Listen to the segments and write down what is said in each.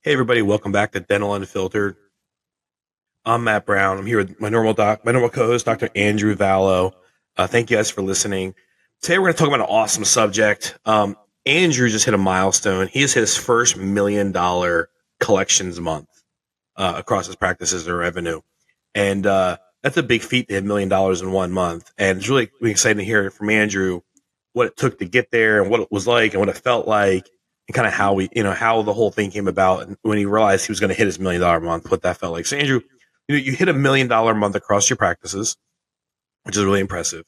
Hey everybody, welcome back to Dental Unfiltered. I'm Matt Brown. I'm here with my normal co-host, Dr. Andrew Vallo. Thank you guys for listening. Today we're going to talk about an awesome subject. Andrew just hit a milestone. He just hit his first $1 million collections month across his practices and revenue, and that's a big feat to hit $1 million in 1 month. And it's really exciting to hear from Andrew what it took to get there and what it was like and what it felt like and kind of how the whole thing came about. And when he realized he was going to hit his $1 million month, what that felt like. So Andrew, you hit $1 million month across your practices, which is really impressive.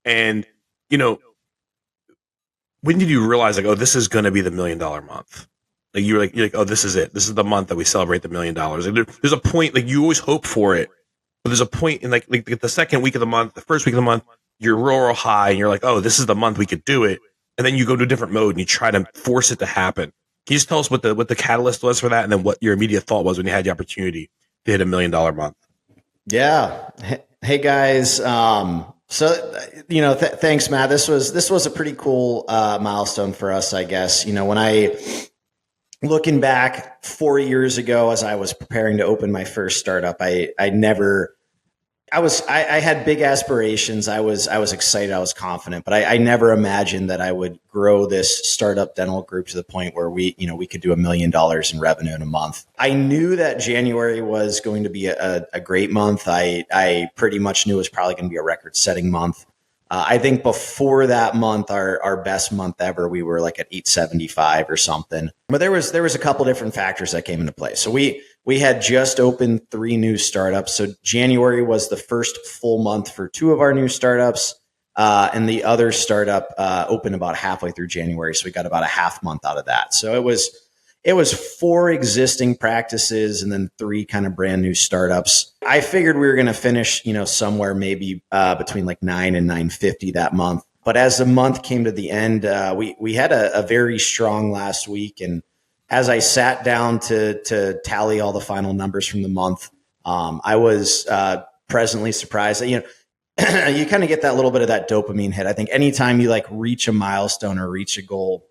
And, when did you realize like, oh, this is going to be the $1 million month? Like you're like, oh, this is it. This is the month that we celebrate the $1 million. Like there's a point, like you always hope for it, but there's a point in like the second week of the month, the first week of the month, you're real high and you're like, oh, this is the month we could do it. And then you go to a different mode and you try to force it to happen. Can you just tell us what the catalyst was for that, and then what your immediate thought was when you had the opportunity to hit $1 million month? Yeah. Hey guys. Thanks, Matt. This was a pretty cool milestone for us, I guess. When I looking back 4 years ago, as I was preparing to open my first startup, I had big aspirations. I was excited. I was confident, but I never imagined that I would grow this startup dental group to the point where we could do $1 million in revenue in a month. I knew that January was going to be a great month. I pretty much knew it was probably going to be a record setting month. I think before that month, our best month ever, we were like at 875 or something. But there was a couple different factors that came into play. So we had just opened 3 new startups. So January was the first full month for 2 of our new startups. And the other startup opened about halfway through January. So we got about a half month out of that. So it was 4 existing practices and then 3 kind of brand new startups. I figured we were going to finish, somewhere maybe between like 9 and 950 that month. But as the month came to the end, we had a very strong last week. And as I sat down to tally all the final numbers from the month, I was pleasantly surprised that, you kind of get that little bit of that dopamine hit. I think anytime you like reach a milestone or reach a goal,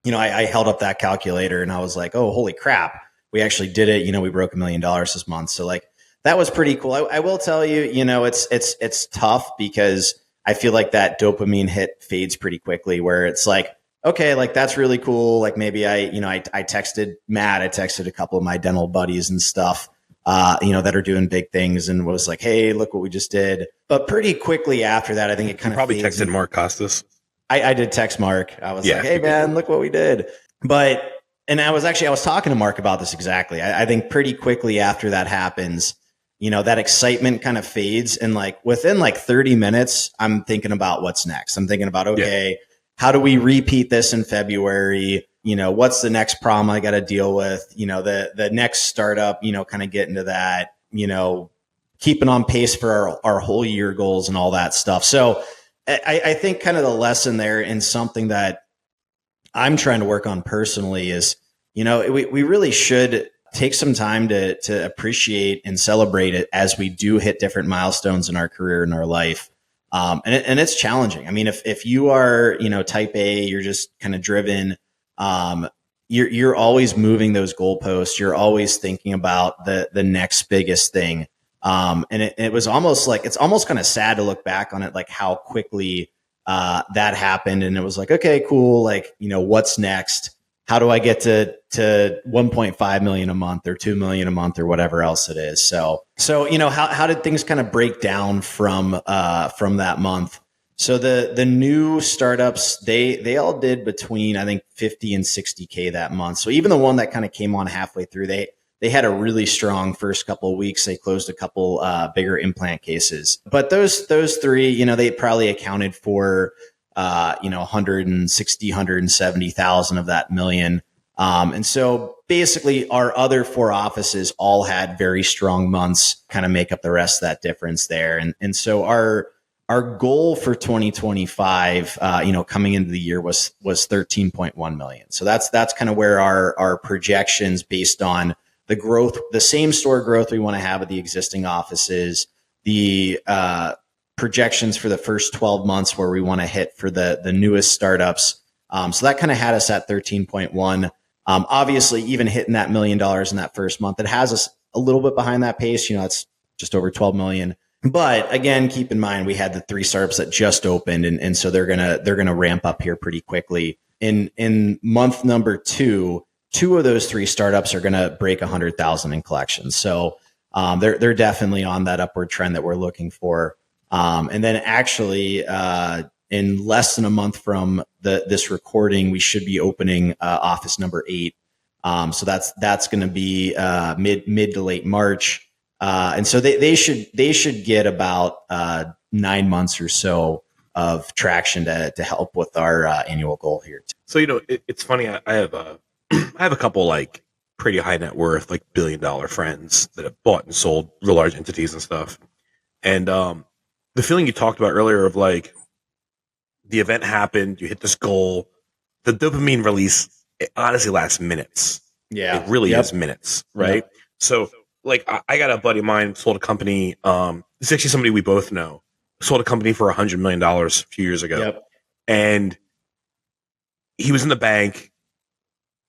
I held up that calculator and I was like, oh, holy crap, we actually did it. We broke $1 million this month. So like, that was pretty cool. I will tell you, it's tough because I feel like that dopamine hit fades pretty quickly, where it's like, okay, like that's really cool. Like maybe I texted Matt, I texted a couple of my dental buddies and stuff, that are doing big things, and was like, hey, look what we just did. But pretty quickly after that, I think it kind of probably texted Mark Costas. I did text Mark. I was like, hey man, look what we did. And I was talking to Mark about this exactly. I think pretty quickly after that happens, that excitement kind of fades. And like within like 30 minutes, I'm thinking about what's next. I'm thinking about, okay, how do we repeat this in February? What's the next problem I got to deal with? The next startup, kind of get into that, keeping on pace for our whole year goals and all that stuff. So I think kind of the lesson there, and something that I'm trying to work on personally, is, we really should take some time to appreciate and celebrate it as we do hit different milestones in our career and our life. And it's challenging. I mean, if you are, type A, you're just kind of driven, you're always moving those goalposts. You're always thinking about the next biggest thing. And it was almost like, it's almost kind of sad to look back on it, like how quickly that happened. And it was like, okay, cool. Like, what's next? How do I get to 1.5 million a month or 2 million a month or whatever else it is? So how did things kind of break down from that month? So the new startups, they all did between, I think, 50 and 60K that month. So even the one that kind of came on halfway through, they had a really strong first couple of weeks. They closed a couple bigger implant cases. But those 3, they probably accounted for 160, 170,000 of that million. And so basically our other 4 offices all had very strong months, kind of make up the rest of that difference there. And so our goal for 2025, coming into the year was 13.1 million. So that's kind of where our projections, based on the growth, the same store growth we want to have at the existing offices, the projections for the first 12 months where we want to hit for the newest startups. So that kind of had us at 13.1. Obviously, even hitting that $1 million in that first month, it has us a little bit behind that pace. It's just over 12 million. But again, keep in mind we had the 3 startups that just opened, and so they're gonna ramp up here pretty quickly. In month number 2, 2 of those 3 startups are gonna break 100,000 in collections. So they're definitely on that upward trend that we're looking for. And then actually, in less than a month from this recording, we should be opening office number 8. So that's going to be mid to late March. And so they should get about 9 months or so of traction to help with our annual goal here. So it's funny. I have I have a couple like pretty high net worth, like $1 billion friends that have bought and sold real large entities and stuff. And the feeling you talked about earlier of like the event happened, you hit this goal, the dopamine release, it honestly lasts minutes. Yeah, it really is minutes, right? Yep. So like I got a buddy of mine sold a company. It's actually somebody we both know. Sold a company for $100 million a few years ago. Yep. And he was in the bank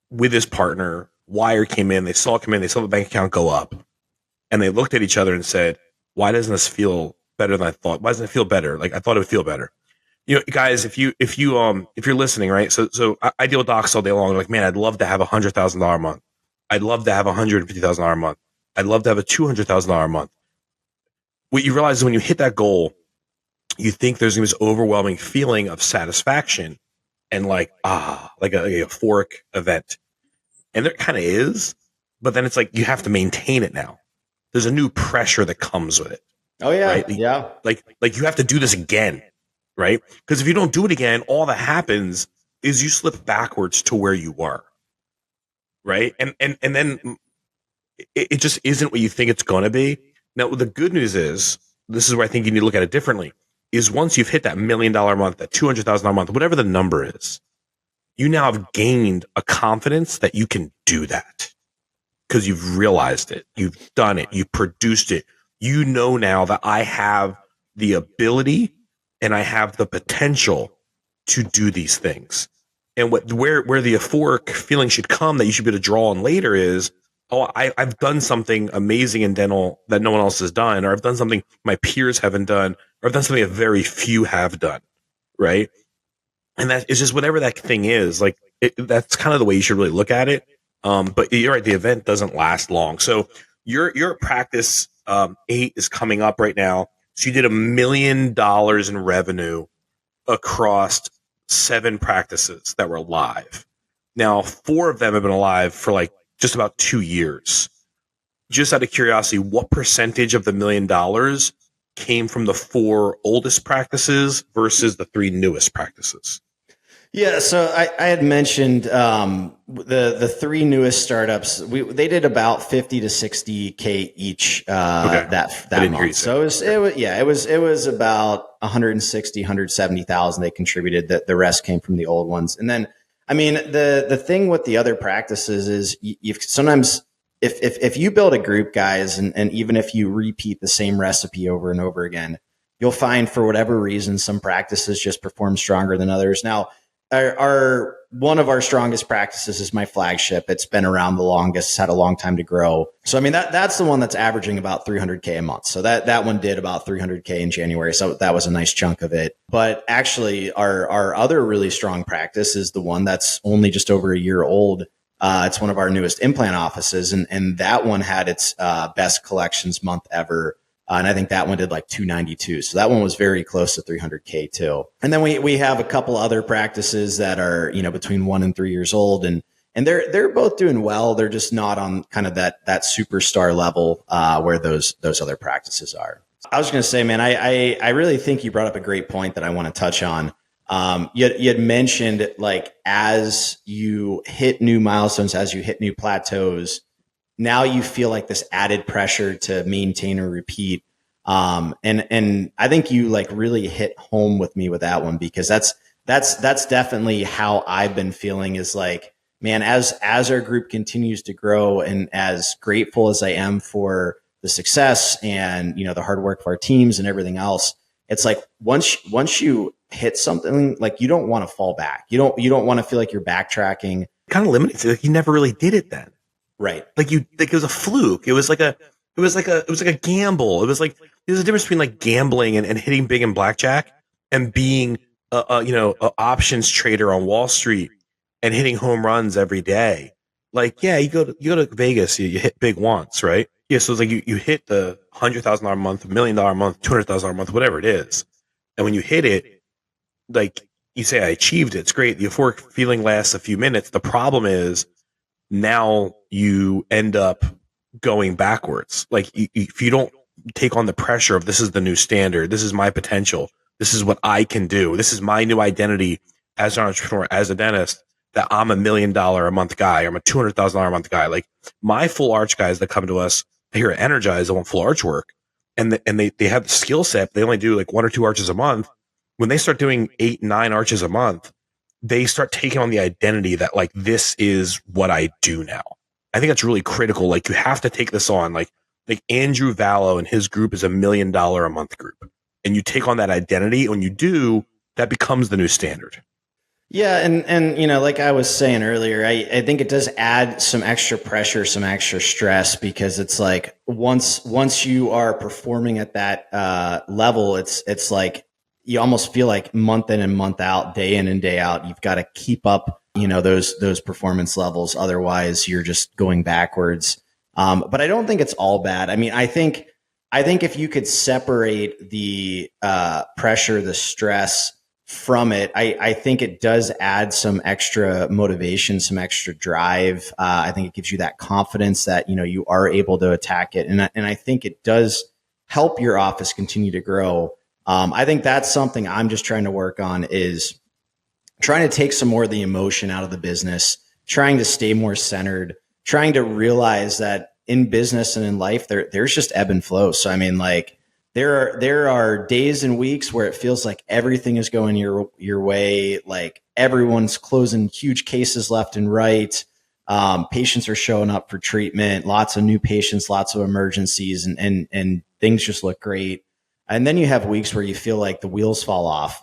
with his partner. Wire came in. They saw it come in. They saw the bank account go up. And they looked at each other and said, why doesn't this feel better than I thought? Why doesn't it feel better? Like I thought it would feel better. Guys, if you're listening, right? So I deal with docs all day long. Like, man, I'd love to have $100,000 a month. I'd love to have $150,000 a month. I'd love to have a $200,000 a month. What you realize is when you hit that goal, you think there's this overwhelming feeling of satisfaction and like a euphoric event. And there kind of is, but then it's like you have to maintain it now. There's a new pressure that comes with it. Oh yeah. Right? Yeah. Like you have to do this again, right? Because if you don't do it again, all that happens is you slip backwards to where you were. Right? And then it just isn't what you think it's going to be. Now, the good news is, this is where I think you need to look at it differently, is once you've hit that $1 million a month, that $200,000 a month, whatever the number is, you now have gained a confidence that you can do that because you've realized it. You've done it. You produced it. You know now that I have the ability and I have the potential to do these things. And where the euphoric feeling should come that you should be able to draw on later is, I've done something amazing in dental that no one else has done, or I've done something my peers haven't done, or I've done something that very few have done, right? And that is just whatever that thing is. Like that's kind of the way you should really look at it. But you're right, the event doesn't last long. So your practice 8 is coming up right now. So you did $1 million in revenue across 7 practices that were live. Now 4 of them have been alive for like just about 2 years. Just out of curiosity, what percentage of the $1 million came from the 4 oldest practices versus the 3 newest practices? Yeah, so I had mentioned the 3 newest startups. They did about 50 to 60K each that month. So it was about 160, 170,000 they contributed. The rest came from the old ones. And then I mean, the thing with the other practices is you sometimes if you build a group, guys, and even if you repeat the same recipe over and over again, you'll find for whatever reason some practices just perform stronger than others. Now, one of our strongest practices is my flagship. It's been around the longest, it's had a long time to grow. So I mean that's the one that's averaging about 300K a month. So that one did about 300K in January. So that was a nice chunk of it. But actually our other really strong practice is the one that's only just over a year old. It's one of our newest implant offices, and that one had its best collections month ever. And I think that one did like 292. So that one was very close to 300K too. And then we have a couple other practices that are, between 1 and 3 years old, and they're both doing well. They're just not on kind of that superstar level where those other practices are. I was going to say, man, I really think you brought up a great point that I want to touch on. You had mentioned like as you hit new milestones, as you hit new plateaus, now you feel like this added pressure to maintain or repeat. And I think you like really hit home with me with that one, because that's definitely how I've been feeling is like, man, as our group continues to grow and as grateful as I am for the success and, the hard work of our teams and everything else, it's like once you hit something, like you don't want to fall back. You don't want to feel like you're backtracking. kind of eliminates it. Like, you never really did it then. Right. Like it was a fluke. It was like a gamble. It was like, there's a difference between like gambling and hitting big in blackjack and being a options trader on Wall Street and hitting home runs every day. Like, yeah, you go to Vegas, you hit big once, right? Yeah, so it's like you hit the $100,000 a month, $1,000,000 a month, $200,000 a month, whatever it is, and when you hit it, like you say, I achieved it. It's great. The euphoric feeling lasts a few minutes. The problem is now you end up going backwards. Like, if you don't take on the pressure of, this is the new standard, this is my potential, this is what I can do, this is my new identity as an entrepreneur, as a dentist, that I'm $1,000,000 a month guy, I'm a $200,000 a month guy. Like, my full arch guys that come to us here at Energize, they want full arch work, and they have the skill set. They only do like 1 or 2 arches a month. When they start doing 8, 9 arches a month, they start taking on the identity that, like, this is what I do now. I think that's really critical. Like, you have to take this on. Like Andrew Vallo and his group is $1,000,000 a month group, and you take on that identity. When you do, that becomes the new standard. Yeah, and like I was saying earlier, I think it does add some extra pressure, some extra stress, because it's like once you are performing at that level, it's like you almost feel like month in and month out, day in and day out, you've got to keep up, those performance levels. Otherwise, you're just going backwards. But I don't think it's all bad. I mean, I think if you could separate the pressure, the stress from it, I think it does add some extra motivation, some extra drive. I think it gives you that confidence that, you are able to attack it. And I think it does help your office continue to grow. I think that's something I'm just trying to work on, is trying to take some more of the emotion out of the business, trying to stay more centered, trying to realize that in business and in life, there's just ebb and flow. So, I mean, like, there are days and weeks where it feels like everything is going your way. Like, everyone's closing huge cases left and right. Patients are showing up for treatment, lots of new patients, lots of emergencies, and things just look great. And then you have weeks where you feel like the wheels fall off.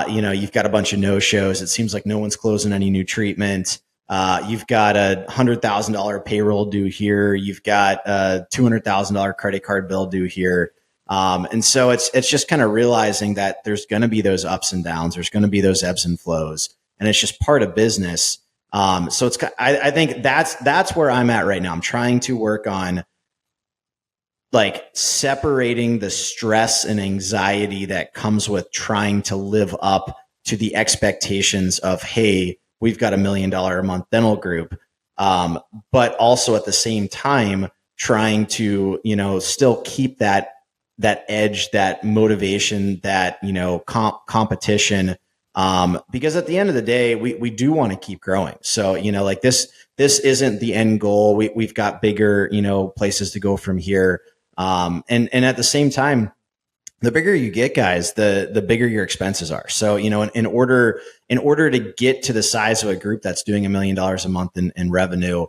You've got a bunch of no-shows. It seems like no one's closing any new treatment. You've got a $100,000 payroll due here. You've got a $200,000 credit card bill due here. And so it's just kind of realizing that there's going to be those ups and downs. There's going to be those ebbs and flows, and it's just part of business. So I think that's where I'm at right now. I'm trying to work on, like, separating the stress and anxiety that comes with trying to live up to the expectations of, hey, we've got $1 million a month dental group. But also at the same time, trying to, still keep that edge, that motivation, that, competition. Because at the end of the day, we do want to keep growing. So, like, this isn't the end goal. We've got bigger, places to go from here. And at the same time, the bigger you get, guys, the bigger your expenses are. So, in order to get to the size of a group that's doing $1 million a month in revenue,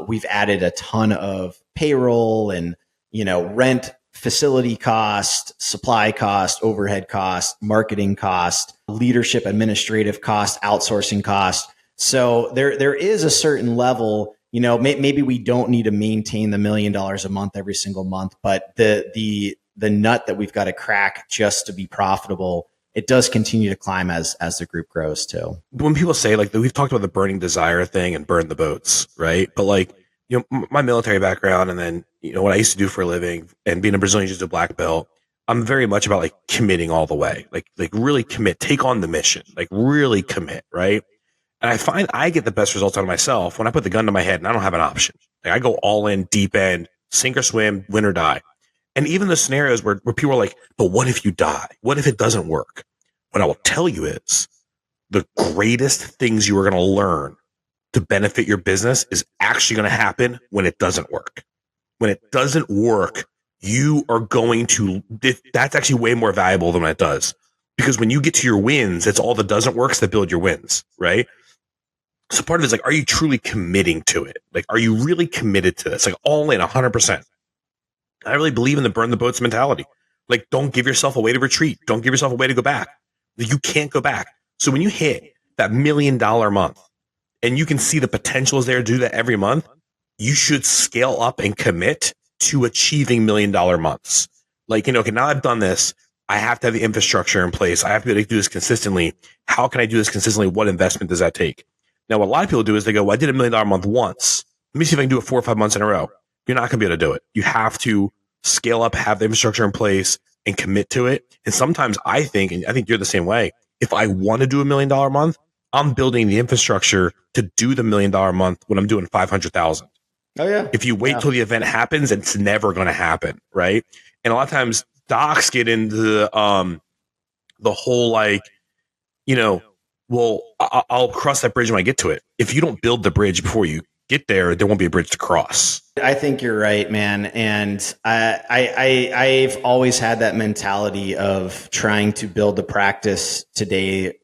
we've added a ton of payroll and, rent, facility cost, supply cost, overhead cost, marketing cost, leadership, administrative cost, outsourcing cost. So there is a certain level, maybe we don't need to maintain the $1 million a month every single month, but the nut that we've got to crack just to be profitable, it does continue to climb as the group grows too. When people say, like, we've talked about the burning desire thing and burn the boats, right? But, like, my military background, and then, what I used to do for a living, and being a Brazilian Jiu-Jitsu black belt, I'm very much about, like, committing all the way, like really commit, take on the mission, like, really commit, right? And I find I get the best results out of myself when I put the gun to my head and I don't have an option. Like, I go all in, deep end, sink or swim, win or die. And even the scenarios where people are like, but what if you die? What if it doesn't work? What I will tell you is, the greatest things you are going to learn to benefit your business is actually going to happen when it doesn't work. When it doesn't work, you are going to, that's actually way more valuable than when it does. Because when you get to your wins, it's all the doesn't works that build your wins, right? So part of it is, like, are you truly committing to it? Like, are you really committed to this? Like, all in 100%. I really believe in the burn the boats mentality. Like, don't give yourself a way to retreat. Don't give yourself a way to go back. You can't go back. So when you hit that $1 million month, and you can see the potential is there to do that every month, you should scale up and commit to achieving $1 million months. Like, okay, now I've done this. I have to have the infrastructure in place. I have to be able to do this consistently. How can I do this consistently? What investment does that take? Now, what a lot of people do is they go, well, I did $1 million month once. Let me see if I can do it 4 or 5 months in a row. You're not going to be able to do it. You have to scale up, have the infrastructure in place, and commit to it. And sometimes I think, and I think you're the same way, if I want to do $1 million month, I'm building the infrastructure to do the $1 million month when I'm doing 500,000. Oh yeah. If you wait till the event happens, it's never going to happen, right? And a lot of times docs get into the whole like, well, I'll cross that bridge when I get to it. If you don't build the bridge before you get there, there won't be a bridge to cross. I think you're right, man. And I've always had that mentality of trying to build the practice today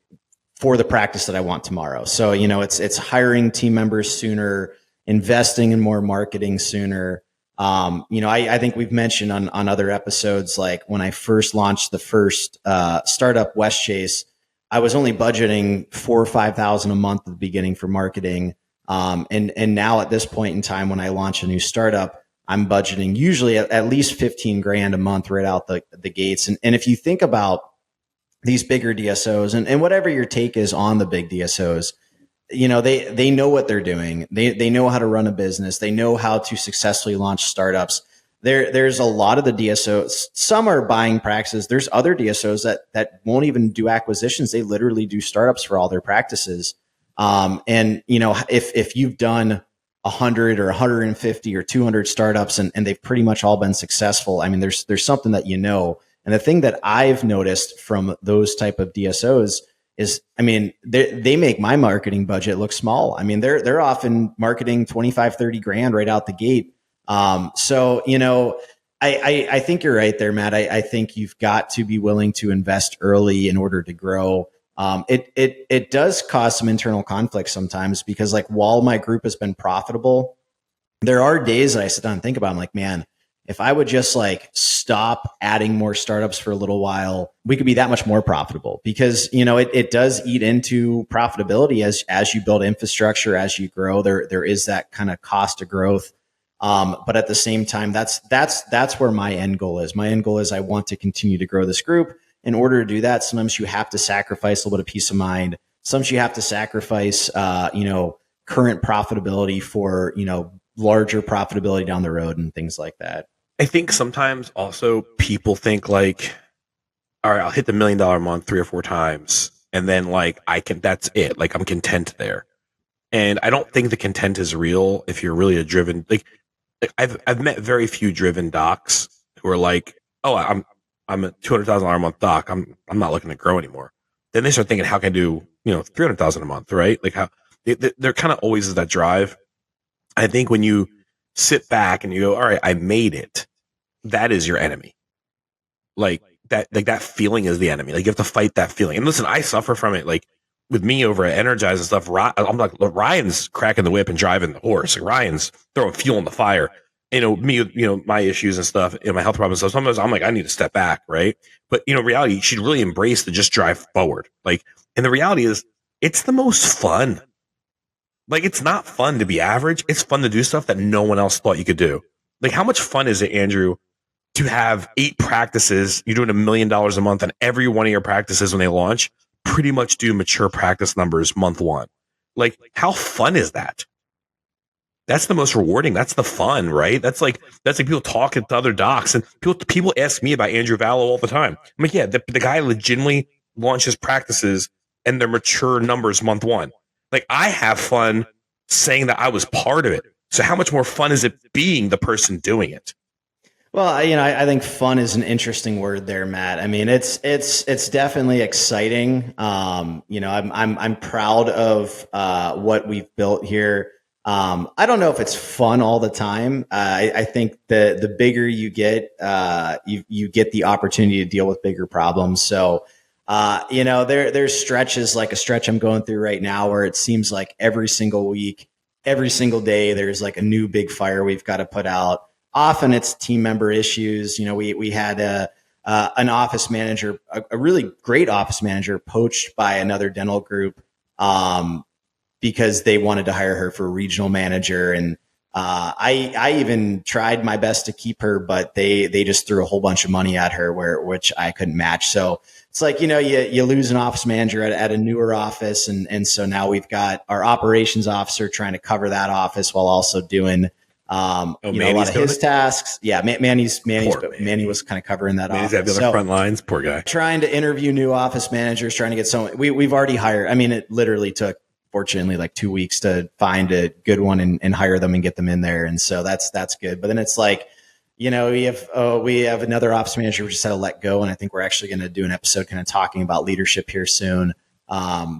for the practice that I want tomorrow. So, it's hiring team members sooner, investing in more marketing sooner. I think we've mentioned on other episodes, like when I first launched the first startup, West Chase, I was only budgeting $4,000 or $5,000 a month at the beginning for marketing. And now at this point in time, when I launch a new startup, I'm budgeting usually at least 15 grand a month right out the gates. And if you think about these bigger DSOs and whatever your take is on the big DSOs, they know what they're doing. They know how to run a business. They know how to successfully launch startups. There's a lot of the DSOs. Some are buying practices. There's other DSOs that won't even do acquisitions. They literally do startups for all their practices. And if you've done 100 or 150 or 200 startups and they've pretty much all been successful, I mean, there's something that And the thing that I've noticed from those type of DSOs is, I mean, they make my marketing budget look small. I mean, they're often marketing 25, 30 grand right out the gate. So, I think you're right there, Matt. I think you've got to be willing to invest early in order to grow. It does cause some internal conflict sometimes because, like, while my group has been profitable, there are days that I sit down and think about, I'm like, man, if I would just stop adding more startups for a little while, we could be that much more profitable because, it does eat into profitability as you build infrastructure, as you grow, there is that kind of cost of growth. But at the same time, that's where my end goal is. My end goal is I want to continue to grow this group. In order to do that, sometimes you have to sacrifice a little bit of peace of mind. Sometimes you have to sacrifice, current profitability for, larger profitability down the road and things like that. I think sometimes also people think like, all right, I'll hit the $1 million a month 3 or 4 times. And then that's it. Like I'm content there. And I don't think the content is real if you're really a driven, I've met very few driven docs who are like, oh, I'm a $200,000 a month doc. I'm not looking to grow anymore. Then they start thinking, how can I do, $300,000 a month, right? Like how there kind of always is that drive. I think when you sit back and you go, all right, I made it. That is your enemy. That feeling is the enemy. Like you have to fight that feeling. And listen, I suffer from it. Like with me over at Energize and stuff, I'm like, Ryan's cracking the whip and driving the horse. Like Ryan's throwing fuel in the fire. My issues and stuff, my health problems. So sometimes I'm like, I need to step back, right? But reality, you should really embrace to just drive forward. And the reality is, it's the most fun. Like, it's not fun to be average. It's fun to do stuff that no one else thought you could do. Like, how much fun is it, Andrew, to have 8 practices? You're doing $1 million a month, and every one of your practices when they launch pretty much do mature practice numbers month 1. Like, how fun is that? That's the most rewarding. That's the fun, right? That's like people talking to other docs, and people ask me about Andrew Vallo all the time. I'm like, yeah, the guy legitimately launches practices and their mature numbers month 1. Like, I have fun saying that I was part of it. So how much more fun is it being the person doing it? Well, I think fun is an interesting word there, Matt. I mean, it's definitely exciting. I'm proud of what we've built here. I don't know if it's fun all the time. I think the bigger you get, you get the opportunity to deal with bigger problems. So, there's stretches like a stretch I'm going through right now where it seems like every single week, every single day, there's like a new big fire we've got to put out. Often it's team member issues. We had an office manager, a really great office manager, poached by another dental group. because they wanted to hire her for a regional manager. And I even tried my best to keep her, but they just threw a whole bunch of money at her, which I couldn't match. So it's like, you lose an office manager at a newer office. And so now we've got our operations officer trying to cover that office while also doing, a lot of his tasks. Yeah. Manny was kind of covering that Manny's office. at the front lines. Poor guy. Trying to interview new office managers, trying to get someone we've already hired. I mean, it literally took, fortunately, like 2 weeks to find a good one and hire them and get them in there. And so that's good. But then it's like, we have another office manager we just had to let go. And I think we're actually going to do an episode kind of talking about leadership here soon.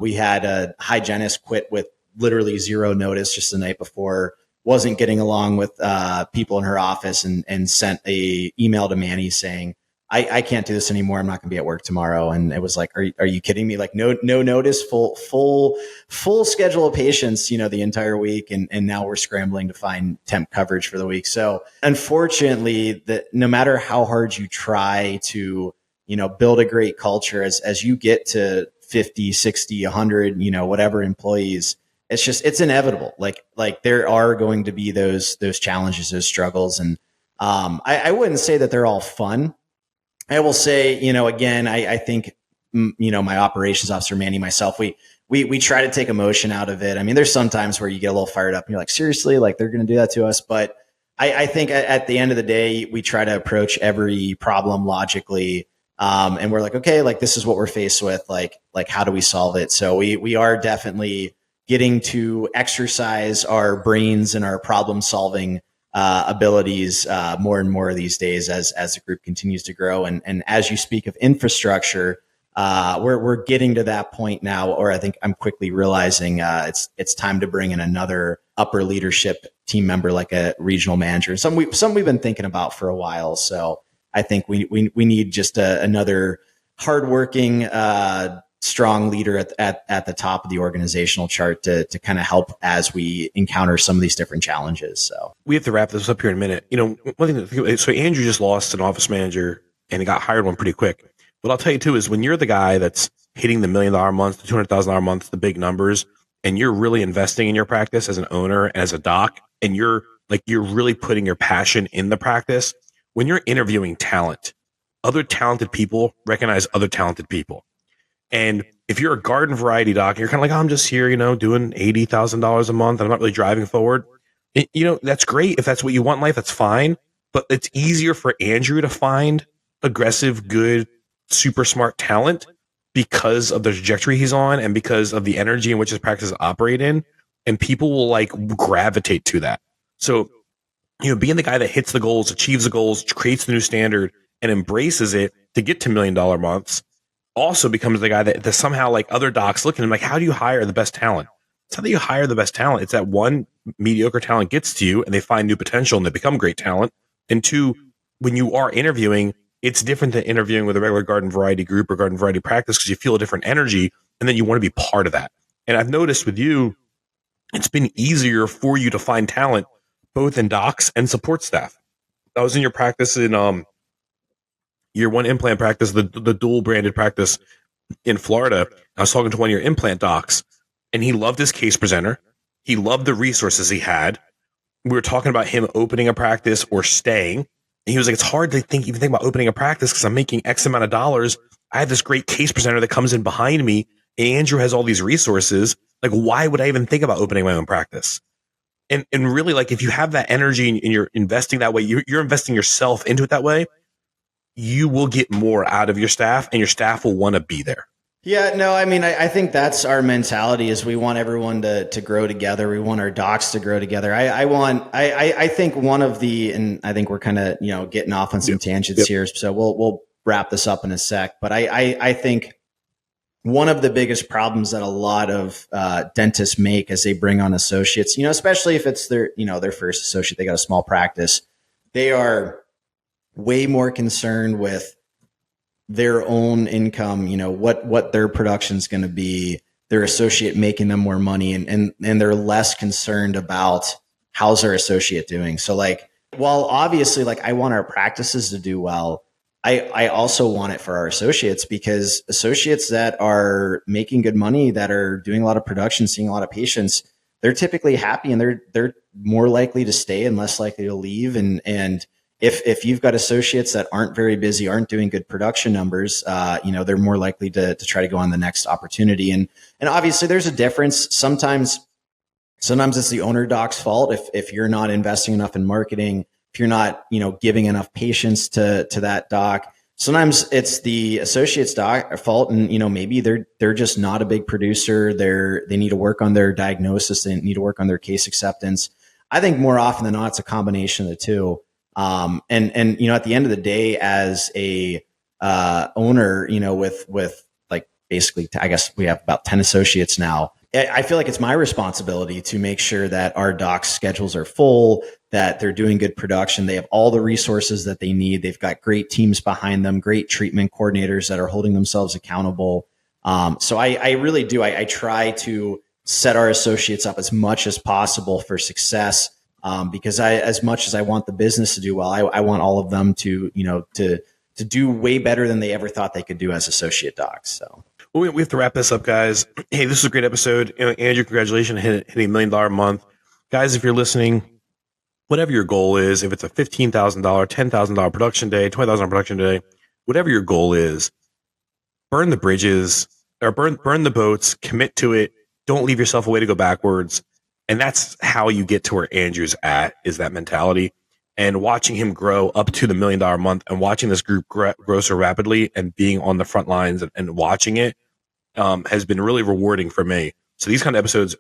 We had a hygienist quit with literally zero notice just the night before, wasn't getting along with people in her office, and sent a email to Manny saying, I can't do this anymore. I'm not going to be at work tomorrow. And it was like, are you kidding me? Like no notice, full schedule of patients, the entire week. And now we're scrambling to find temp coverage for the week. So unfortunately, no matter how hard you try to, build a great culture, as you get to 50, 60, 100, whatever employees, it's inevitable. Like there are going to be those challenges, those struggles. And I wouldn't say that they're all fun. I will say, again, I think, my operations officer, Manny, myself, we try to take emotion out of it. I mean, there's some times where you get a little fired up and you're like, seriously, like they're going to do that to us. But I think at the end of the day, we try to approach every problem logically. And we're like, okay, like this is what we're faced with. Like how do we solve it? So we are definitely getting to exercise our brains and our problem solving abilities more and more these days as the group continues to grow. And as you speak of infrastructure, we're getting to that point now, or I think I'm quickly realizing it's time to bring in another upper leadership team member, like a regional manager. Some we've been thinking about for a while. So I think we need just another hardworking, strong leader at the top of the organizational chart to kind of help as we encounter some of these different challenges. So we have to wrap this up here in a minute. One thing. So Andrew just lost an office manager and he got hired one pretty quick. What I'll tell you too is when you're the guy that's hitting the $1 million a month, the $200,000 a month, the big numbers, and you're really investing in your practice as an owner and as a doc, and you're really putting your passion in the practice. When you're interviewing talent, other talented people recognize other talented people. And if you're a garden variety doc, you're kind of like, oh, I'm just here, doing $80,000 a month. And I'm not really driving forward. That's great. If that's what you want in life, that's fine. But it's easier for Andrew to find aggressive, good, super smart talent because of the trajectory he's on and because of the energy in which his practices operate in. And people will gravitate to that. So, being the guy that hits the goals, achieves the goals, creates the new standard and embraces it to get to $1 million months also becomes the guy that somehow other docs look at him like, how do you hire the best talent? It's how do you hire the best talent. It's that one, mediocre talent gets to you and they find new potential and they become great talent. And two, when you are interviewing, it's different than interviewing with a regular garden variety group or garden variety practice because you feel a different energy and then you want to be part of that. And I've noticed with you, it's been easier for you to find talent both in docs and support staff. I was in your practice in year one implant practice, the dual branded practice in Florida. I was talking to one of your implant docs and he loved his case presenter. He loved the resources he had. We were talking about him opening a practice or staying. And he was like, it's hard to even think about opening a practice because I'm making X amount of dollars. I have this great case presenter that comes in behind me. And Andrew has all these resources. Like, why would I even think about opening my own practice? And really, if you have that energy and you're investing that way, you're investing yourself into it that way, you will get more out of your staff and your staff will want to be there. Yeah, no, I mean, I think that's our mentality is we want everyone to grow together. We want our docs to grow together. I think one of the, and I think we're kind of, getting off on some tangents here. So we'll wrap this up in a sec, but I think one of the biggest problems that a lot of dentists make as they bring on associates, especially if it's their first associate, they got a small practice, they are way more concerned with their own income, what their production's going to be, their associate making them more money, and they're less concerned about how's their associate doing. So while obviously I want our practices to do well, I also want it for our associates, because associates that are making good money, that are doing a lot of production, seeing a lot of patients, they're typically happy, and they're more likely to stay and less likely to leave. And if you've got associates that aren't very busy, aren't doing good production numbers, they're more likely to try to go on the next opportunity. And obviously there's a difference. Sometimes it's the owner doc's fault if you're not investing enough in marketing, if you're not, giving enough patience to that doc. Sometimes it's the associate's doc fault, and maybe they're just not a big producer. They need to work on their diagnosis. They need to work on their case acceptance. I think more often than not, it's a combination of the two. And at the end of the day, as a owner, with like basically, I guess we have about 10 associates now. I feel like it's my responsibility to make sure that our docs' schedules are full, that they're doing good production. They have all the resources that they need. They've got great teams behind them, great treatment coordinators that are holding themselves accountable. So I really do. I try to set our associates up as much as possible for success, because as much as I want the business to do well, I want all of them to do way better than they ever thought they could do as associate docs. So. Well, we have to wrap this up, guys. Hey, this is a great episode. Andrew, congratulations on hitting $1 million a month. Guys, if you're listening, whatever your goal is, if it's a $15,000, $10,000 production day, $20,000 production day, whatever your goal is, burn the bridges or burn the boats, commit to it. Don't leave yourself a way to go backwards. And that's how you get to where Andrew's at, is that mentality. And watching him grow up to the $1 million a month, and watching this group grow so rapidly, and being on the front lines and watching it has been really rewarding for me. So these kind of episodes,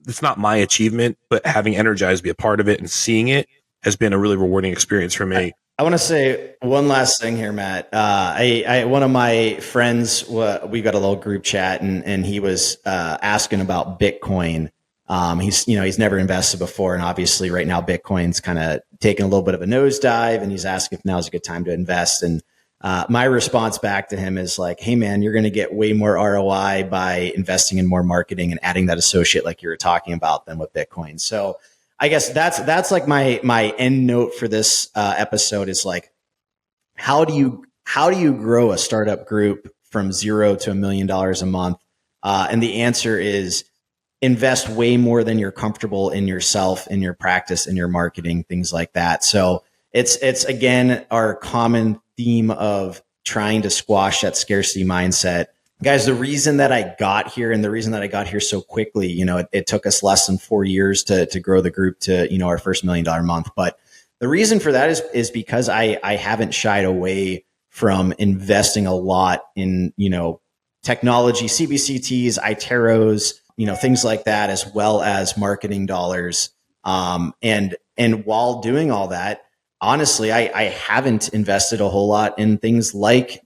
it's not my achievement, but having Energize be a part of it and seeing it has been a really rewarding experience for me. I want to say one last thing here, Matt. One of my friends, we got a little group chat, and he was asking about Bitcoin. He's never invested before, and obviously right now Bitcoin's kind of taking a little bit of a nosedive, and he's asking if now's a good time to invest. And my response back to him is like, hey man, you're going to get way more ROI by investing in more marketing and adding that associate like you were talking about than with Bitcoin. So I guess that's like my end note for this episode is like, how do you grow a startup group from $0 to $1 million a month? And the answer is, invest way more than you're comfortable in yourself, in your practice, in your marketing, things like that. So it's again, our common theme of trying to squash that scarcity mindset. Guys, the reason that I got here, and the reason that I got here so quickly, it took us less than 4 years to grow the group to, our first $1 million month. But the reason for that is because I haven't shied away from investing a lot in, technology, CBCTs, iTeros, things like that, as well as marketing dollars. And while doing all that, honestly, I haven't invested a whole lot in things like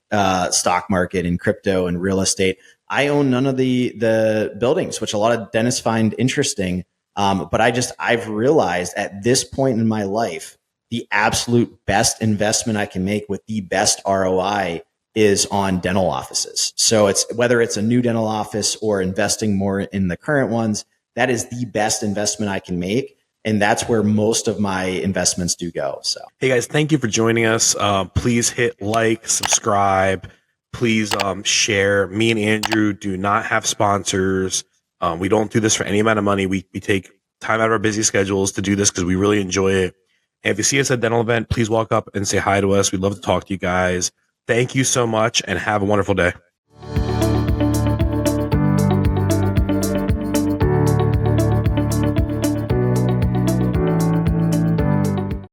stock market and crypto and real estate. I own none of the buildings, which a lot of dentists find interesting. But I've realized at this point in my life, the absolute best investment I can make with the best ROI is on dental offices. So it's whether it's a new dental office or investing more in the current ones, that is the best investment I can make. And that's where most of my investments do go. So, hey guys, thank you for joining us. Please hit like, subscribe, please share. Me and Andrew do not have sponsors. We don't do this for any amount of money. We take time out of our busy schedules to do this because we really enjoy it. And if you see us at a dental event, please walk up and say hi to us. We'd love to talk to you guys. Thank you so much, and have a wonderful day.